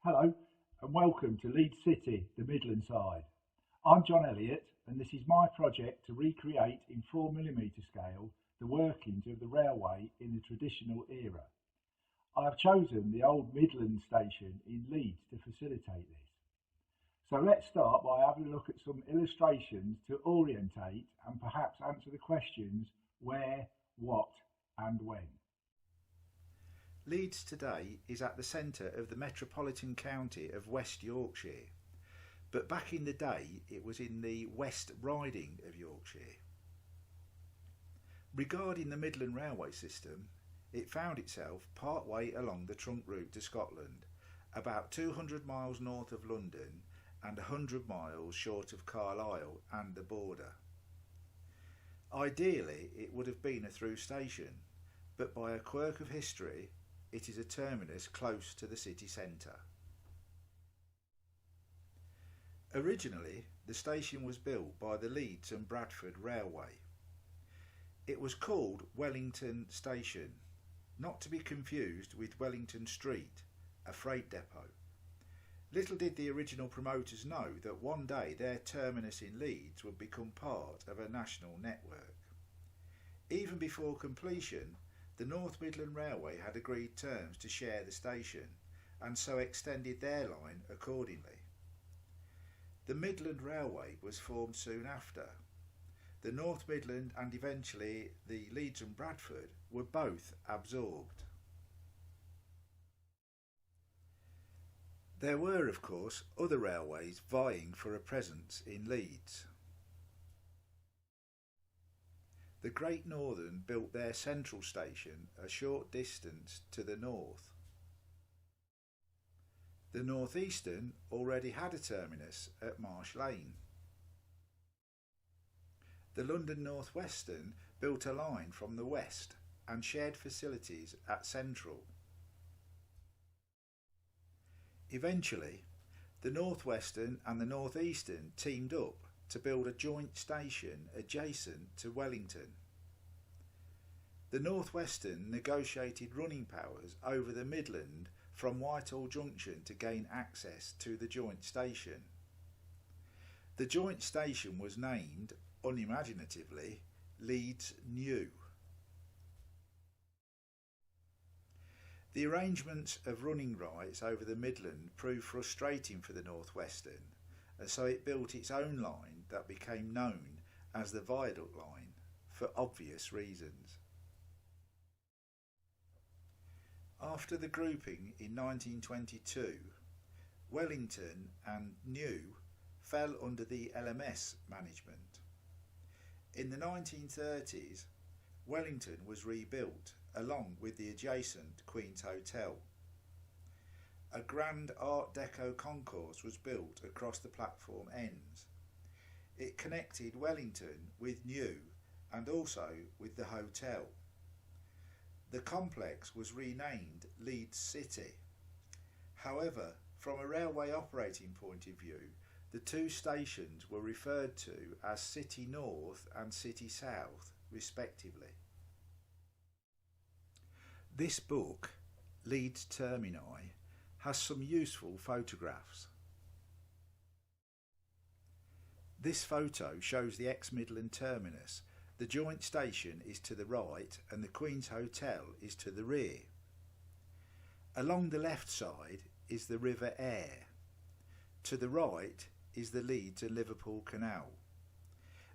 Hello and welcome to Leeds City, the Midland side. I'm John Elliott and this is my project to recreate in 4mm scale the workings of the railway in the traditional era. I have chosen the old Midland station in Leeds to facilitate this. So let's start by having a look at some illustrations to orientate and perhaps answer the questions where, what and when. Leeds today is at the centre of the metropolitan county of West Yorkshire, but back in the day it was in the West Riding of Yorkshire. Regarding the Midland Railway system, it found itself part way along the trunk route to Scotland, about 200 miles north of London and 100 miles short of Carlisle and the border. Ideally it would have been a through station, but by a quirk of history it is a terminus close to the city centre. Originally, the station was built by the Leeds and Bradford Railway. It was called Wellington Station, not to be confused with Wellington Street, a freight depot. Little did the original promoters know that one day their terminus in Leeds would become part of a national network. Even before completion, the North Midland Railway had agreed terms to share the station and so extended their line accordingly. The Midland Railway was formed soon after. The North Midland and eventually the Leeds and Bradford were both absorbed. There were, of course, other railways vying for a presence in Leeds. The Great Northern built their central station a short distance to the north. The North Eastern already had a terminus at Marsh Lane. The London North Western built a line from the west and shared facilities at Central. Eventually, the North Western and the North Eastern teamed up to build a joint station adjacent to Wellington. The North Western negotiated running powers over the Midland from Whitehall Junction to gain access to the joint station. The joint station was named, unimaginatively, Leeds New. The arrangements of running rights over the Midland proved frustrating for the North Western, and so it built its own line that became known as the Viaduct Line for obvious reasons. After the grouping in 1922, Wellington and New fell under the LMS management. In the 1930s, Wellington was rebuilt along with the adjacent Queen's Hotel. A grand Art Deco concourse was built across the platform ends. It connected Wellington with New and also with the hotel. The complex was renamed Leeds City. However, from a railway operating point of view, the two stations were referred to as City North and City South, respectively. This book, Leeds Termini, has some useful photographs. This photo shows the ex-Midland terminus. The joint station is to the right and the Queen's Hotel is to the rear. Along the left side is the River Aire. To the right is the Leeds and Liverpool Canal.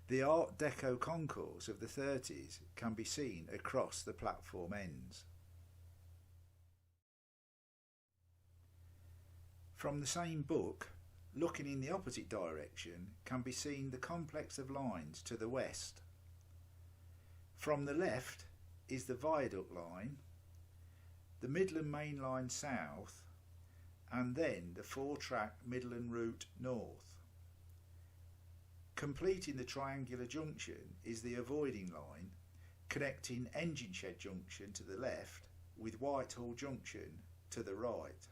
The Art Deco concourse of the 30s can be seen across the platform ends. From the same book, looking in the opposite direction, can be seen the complex of lines to the west. From the left is the Viaduct Line, the Midland Main Line south, and then the 4-track Midland Route north. Completing the triangular junction is the Avoiding Line, connecting Engine Shed Junction to the left with Whitehall Junction to the right.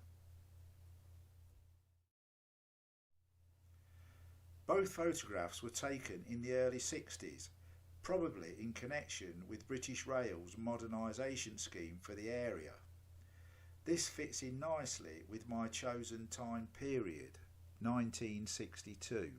Both photographs were taken in the early 60s, probably in connection with British Rail's modernisation scheme for the area. This fits in nicely with my chosen time period, 1962.